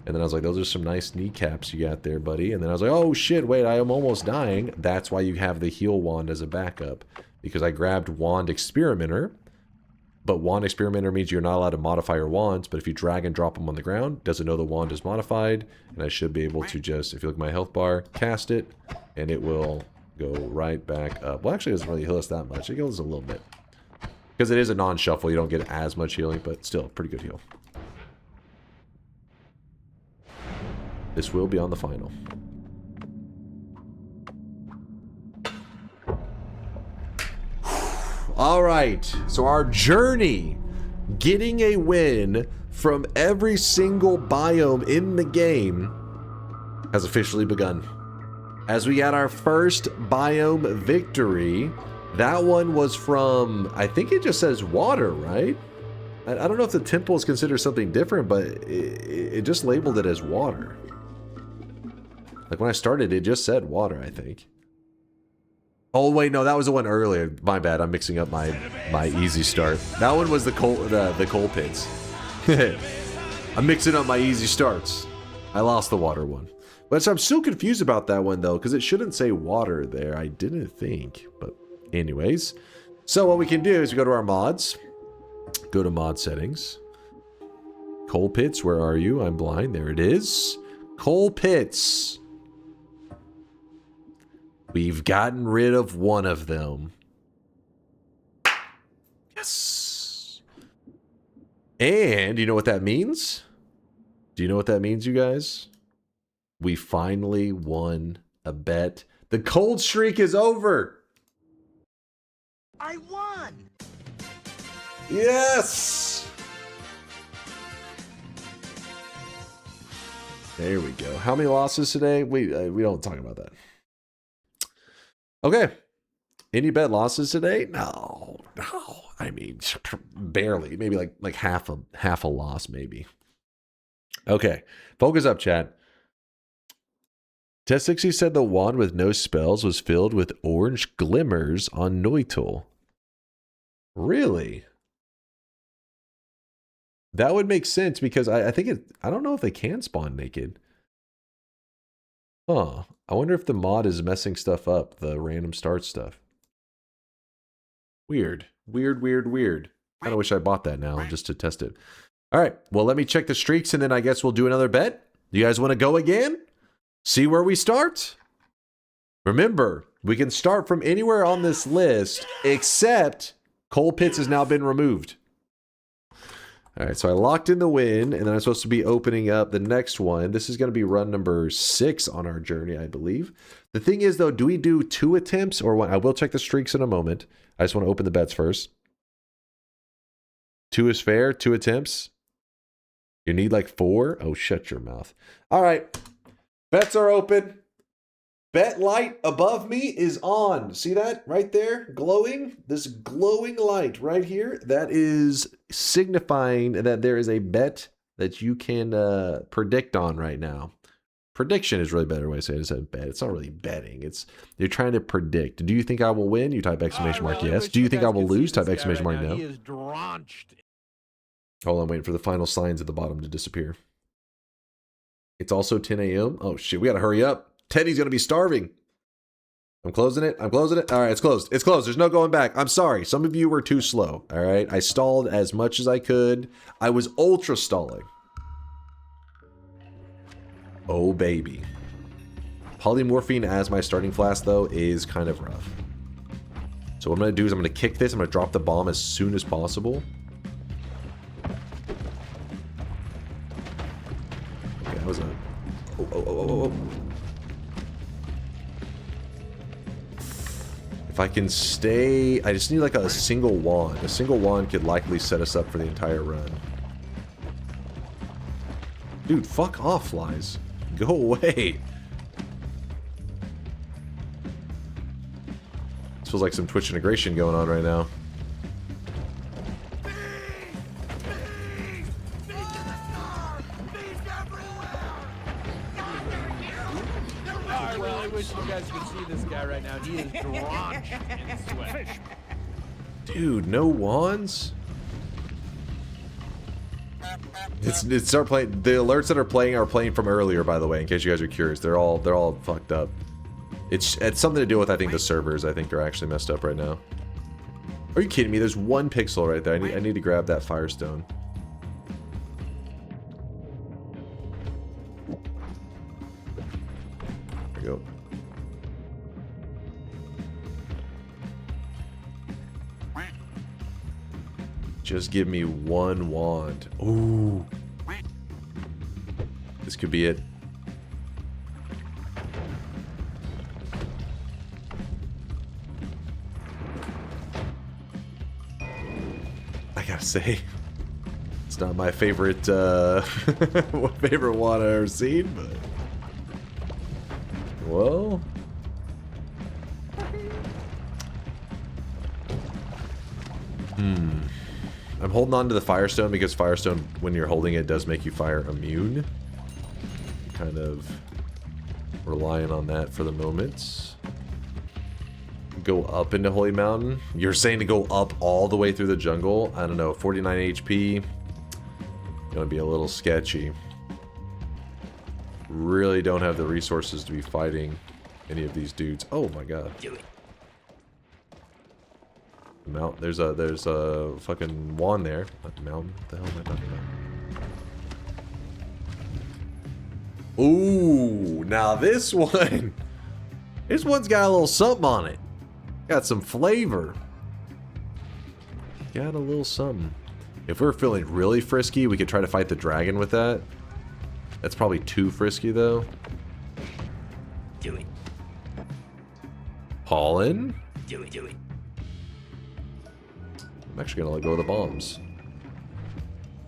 And then I was like, those are some nice kneecaps you got there, buddy. And then I was like, oh shit, wait, I am almost dying. That's why you have the heal wand as a backup. Because I grabbed Wand Experimenter. But Wand Experimenter means you're not allowed to modify your wands. But if you drag and drop them on the ground, doesn't know the wand is modified. And I should be able to just, if you look at my health bar, cast it. And it will go right back up. Well, actually, it doesn't really heal us that much. It heals a little bit. Because it is a non-shuffle, you don't get as much healing. But still, pretty good heal. This will be on the final. All right, so our journey, getting a win from every single biome in the game, has officially begun. As we got our first biome victory, that one was from, I think it just says water, right? I don't know if the temple is considered something different, but it just labeled it as water. Like when I started, it just said water, I think. Oh wait, no, that was the one earlier. My bad, I'm mixing up my easy start. That one was the coal pits. I'm mixing up my easy starts. I lost the water one. But I'm still confused about that one though, because it shouldn't say water there, I didn't think. But anyways, so what we can do is we go to our mods, go to mod settings. Coal pits, where are you? I'm blind, there it is. Coal pits. We've gotten rid of one of them. Yes. And you know what that means? Do you know what that means, you guys? We finally won a bet. The cold streak is over. I won! Yes. There we go. How many losses today? We don't talk about that. Okay. Any bet losses today? No. I mean, barely. Maybe like half a loss, maybe. Okay. Focus up, chat. Test 60 said the wand with no spells was filled with orange glimmers on Noita. Really? That would make sense because I think I don't know if they can spawn naked. Huh. I wonder if the mod is messing stuff up, the random start stuff. Weird. Weird. Kind of wish I bought that now just to test it. All right. Well, let me check the streaks and then I guess we'll do another bet. You guys want to go again? See where we start? Remember, we can start from anywhere on this list except coal pits has now been removed. All right, so I locked in the win, and then I'm supposed to be opening up the next one. This is going to be run number 6 on our journey, I believe. The thing is, though, do we do 2 attempts or 1? I will check the streaks in a moment. I just want to open the bets first. 2 is fair, 2 attempts. You need like 4? Oh, shut your mouth. All right. Bets are open. Bet light above me is on. See that right there? Glowing? This glowing light right here, that is signifying that there is a bet that you can predict on right now. Prediction is really a better way to say it instead of bet. It's not really betting. It's you're trying to predict. Do you think I will win? You type exclamation mark yes. Do you think I will lose? Type exclamation mark no. He is drenched. Hold on, waiting for the final signs at the bottom to disappear. It's also 10 a.m. Oh shit, we gotta hurry up. Teddy's gonna be starving. I'm closing it. All right, it's closed. There's no going back. I'm sorry. Some of you were too slow. All right, I stalled as much as I could. I was ultra stalling. Oh baby. Polymorphine as my starting flask though is kind of rough. So what I'm gonna do is I'm gonna kick this. I'm gonna drop the bomb as soon as possible. Okay, that was a oh. If I can stay, I just need like a single wand. A single wand could likely set us up for the entire run. Dude, fuck off, flies. Go away. This feels like some Twitch integration going on right now. You guys can see this guy right now. He is drenched in sweat. Dude, no wands? It's start playing. The alerts that are playing from earlier, by the way, in case you guys are curious. They're all fucked up. It's something to do with I think the servers I think are actually messed up right now. Are you kidding me? There's 1 pixel right there. I need to grab that firestone. There we go. Just give me 1 wand. Ooh. This could be it. gotta say, it's not my favorite favorite one I've ever seen, but well. I'm holding on to the Firestone because Firestone, when you're holding it, does make you fire immune. Kind of relying on that for the moment. Go up into Holy Mountain. You're saying to go up all the way through the jungle? I don't know, 49 HP. Gonna be a little sketchy. Really don't have the resources to be fighting any of these dudes. Oh my god. Mount, there's a fucking wand there. Not mountain. What the hell am I talking about? Ooh, now this one. This one's got a little something on it. Got some flavor. Got a little something. If we're feeling really frisky, we could try to fight the dragon with that. That's probably too frisky though. Do it. Pollen? Do it. I'm actually gonna let go of the bombs.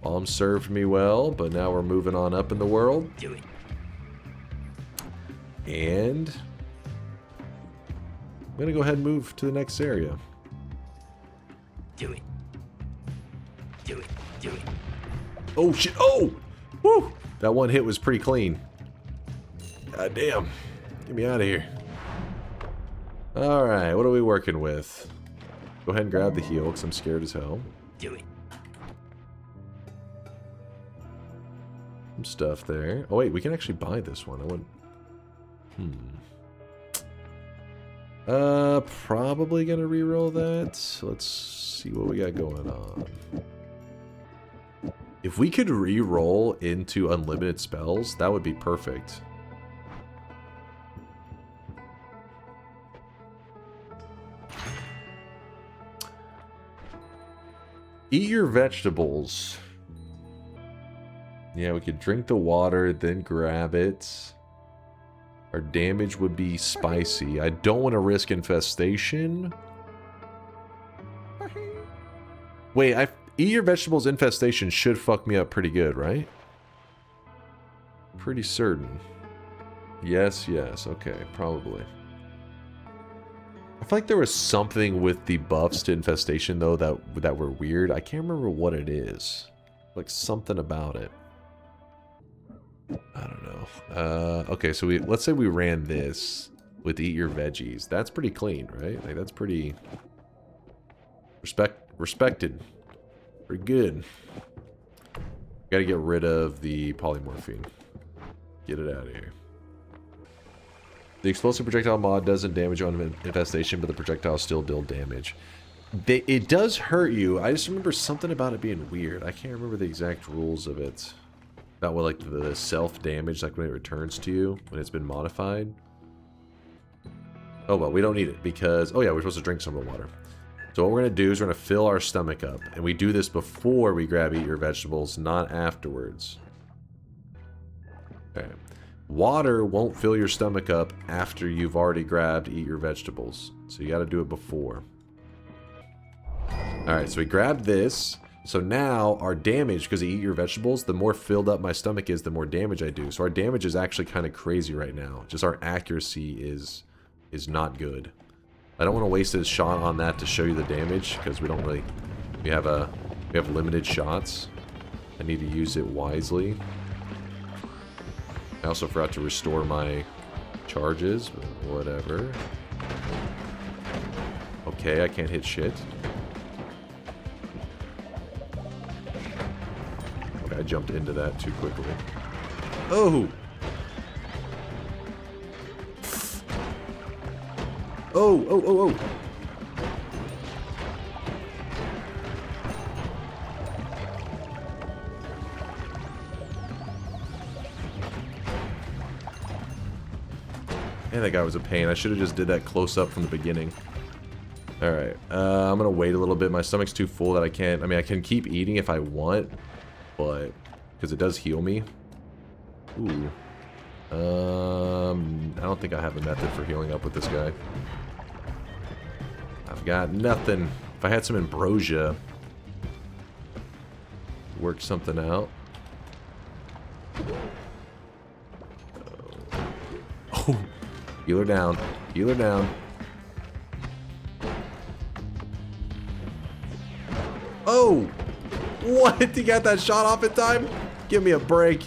Bombs served me well, but now we're moving on up in the world. Do it. And I'm gonna go ahead and move to the next area. Do it. Oh shit! Oh! Woo! That one hit was pretty clean. God damn. Get me out of here. Alright, what are we working with? Go ahead and grab the heal, because I'm scared as hell. Do it. Some stuff there. Oh wait, we can actually buy this one. I wouldn't... Probably gonna reroll that. Let's see what we got going on. If we could reroll into unlimited spells, that would be perfect. Eat your vegetables. Yeah, we could drink the water, then grab it. Our damage would be spicy. I don't want to risk infestation. Wait, eat your vegetables infestation should fuck me up pretty good, right? Pretty certain. Yes, okay, probably. I feel like there was something with the buffs to infestation though that were weird. I can't remember what it is. Like something about it. I don't know. Okay, so let's say we ran this with eat your veggies. That's pretty clean, right? Like that's pretty respected. Pretty good. Gotta get rid of the polymorphine. Get it out of here. The explosive projectile mod doesn't damage you on infestation, but the projectiles still deal damage. It does hurt you. I just remember something about it being weird. I can't remember the exact rules of it. About what, like, the self-damage, like when it returns to you, when it's been modified. Oh, well, we don't need it because... Oh, yeah, we're supposed to drink some of the water. So what we're going to do is we're going to fill our stomach up. And we do this before we grab eat your vegetables, not afterwards. Okay. Water won't fill your stomach up after you've already grabbed eat your vegetables. So you got to do it before. Alright, so we grabbed this. So now our damage, because I eat your vegetables, the more filled up my stomach is, the more damage I do. So our damage is actually kind of crazy right now. Just our accuracy is not good. I don't want to waste a shot on that to show you the damage, because we don't really... We have limited shots. I need to use it wisely. I also forgot to restore my charges, but whatever. Okay, I can't hit shit. Okay, I jumped into that too quickly. Oh! Oh! Man, that guy was a pain. I should have just did that close up from the beginning. Alright, I'm gonna wait a little bit. My stomach's too full that I can't... I mean, I can keep eating if I want, but... Because it does heal me. Ooh. I don't think I have a method for healing up with this guy. I've got nothing. If I had some ambrosia... work something out. Oh, healer down. Healer down. Oh! What? He got that shot off in time? Give me a break.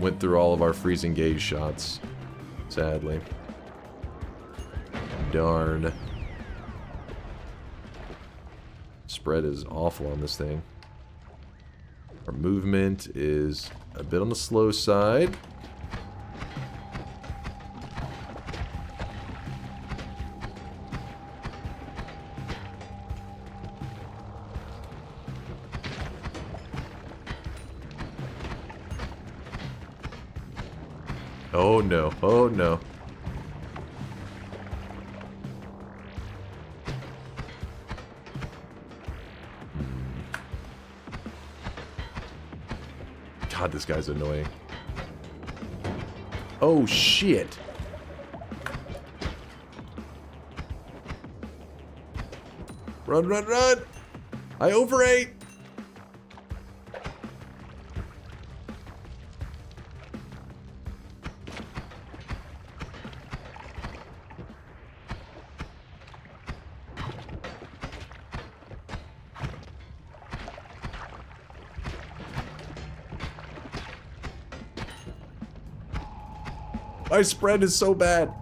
Went through all of our freezing gauge shots. Sadly. Darn. Spread is awful on this thing. Our movement is a bit on the slow side. Oh no, oh no. God, this guy's annoying. Oh shit. Run, run, run! I overate! My spread is so bad.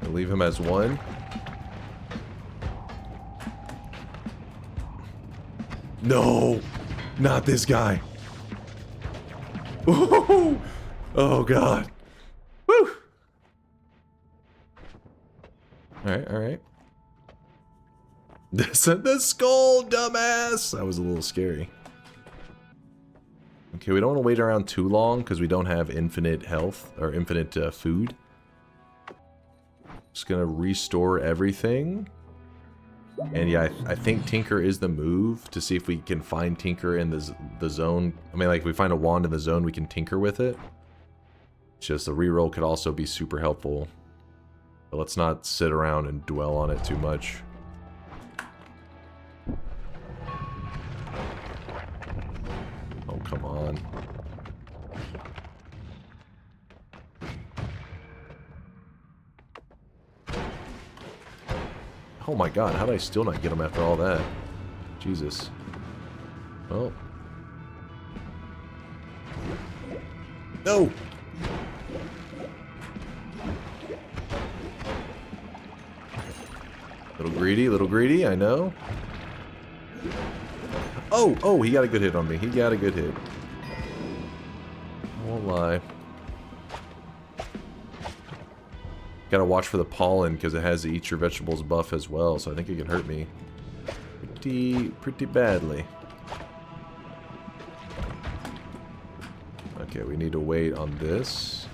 I leave him as one. No, not this guy. Ooh, oh god. Woo. All right, all right. The skull, dumbass. That was a little scary. Okay, we don't want to wait around too long because we don't have infinite health or infinite food. Just gonna restore everything. And yeah, I think Tinker is the move to see if we can find Tinker in the zone. I mean, like, if we find a wand in the zone, we can Tinker with it. It's just a reroll could also be super helpful. But let's not sit around and dwell on it too much. Oh, come on. Oh my god, how did I still not get him after all that? Jesus. Well. No! Little greedy, I know. Oh, oh, he got a good hit on me. He got a good hit. I won't lie. Gotta watch for the pollen because it has the Eat Your Vegetables buff as well, so I think it can hurt me pretty badly. Okay, we need to wait on this.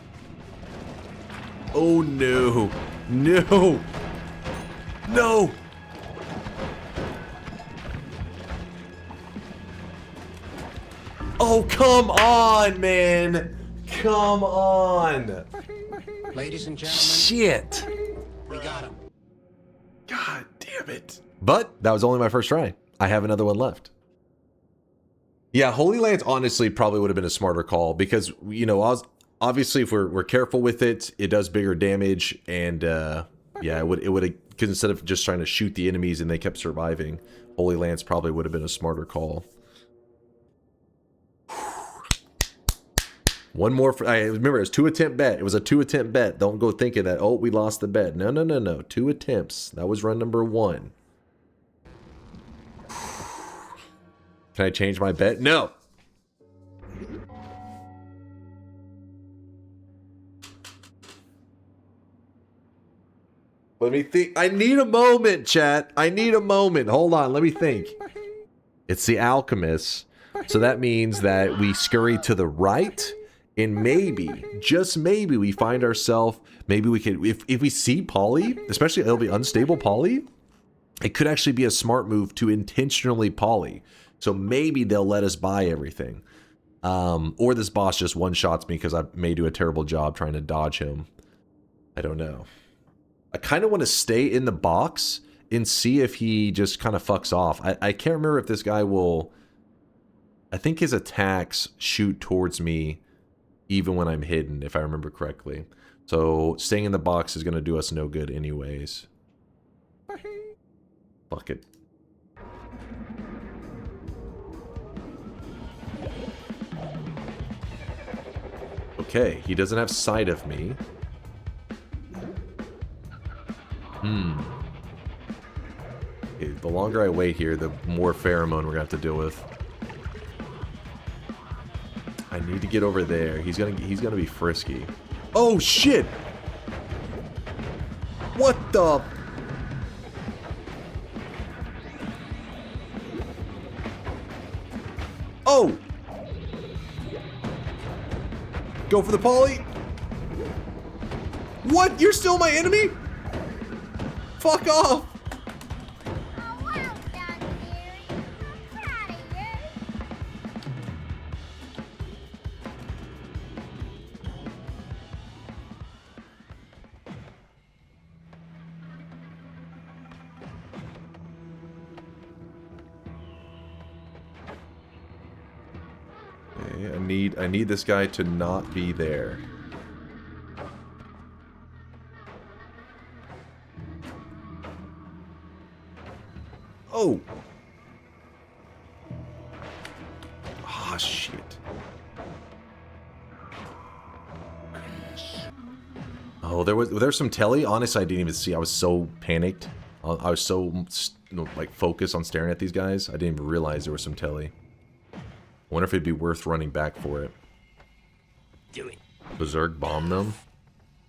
Oh no! No! No! Oh, come on, man! Come on! Ladies and gentlemen, Shit! we got him. God damn it. But that was only my first try. I have another one left. Yeah, Holy Lance honestly probably would have been a smarter call because, you know, obviously if we're careful with it, it does bigger damage, and yeah, it would have, because instead of just trying to shoot the enemies and they kept surviving, Holy Lance probably would have been a smarter call. One more. I remember it was 2-attempt bet. It was a 2-attempt bet. Don't go thinking that, oh, we lost the bet. No, no, no, no. 2 attempts. That was run number 1. Can I change my bet? No. Let me think. I need a moment, chat. I need a moment. Hold on. Let me think. It's the Alchemist. So that means that we scurry to the right. And maybe, just maybe, we find ourselves, maybe we could, if we see Poly, especially it'll be unstable Poly, it could actually be a smart move to intentionally Poly. So maybe they'll let us buy everything. Or this boss just one-shots me because I may do a terrible job trying to dodge him. I don't know. I kind of want to stay in the box and see if he just kind of fucks off. I can't remember if this guy will... I think his attacks shoot towards me even when I'm hidden, if I remember correctly. So staying in the box is going to do us no good anyways. Fuck it. Okay, he doesn't have sight of me. Okay, the longer I wait here, the more pheromone we're gonna have to deal with. I need to get over there. He's gonna be frisky. Oh shit! What the? Oh! Go for the poly. What? You're still my enemy? Fuck off! Okay, I need this guy to not be there. Oh! Ah, shit. Oh, there's some telly. Honestly, I didn't even see. I was so panicked. I was so like focused on staring at these guys. I didn't even realize there was some telly. I wonder if it'd be worth running back for it. Do it. Berserk bomb them.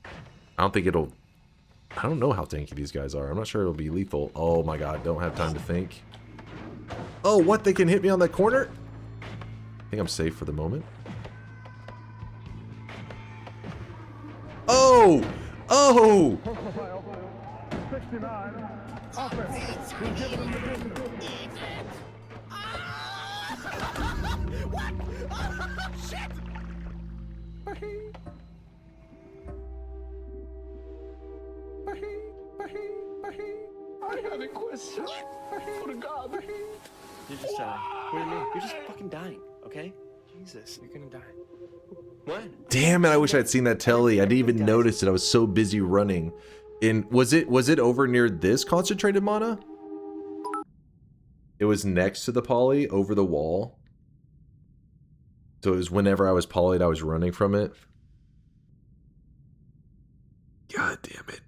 I don't think it'll... I don't know how tanky these guys are. I'm not sure it'll be lethal. Oh my god, don't have time to think. Oh, what? They can hit me on that corner? I think I'm safe for the moment. Oh! Oh! I have a question. For God. You're just, what do you mean? You're just fucking dying, okay? Jesus, you're gonna die. What? Damn it, I wish I'd seen that telly. I didn't even notice it. I was so busy running. Was it over near this concentrated mana? It was next to the poly, over the wall. So it was whenever I was polyed, I was running from it. God damn it.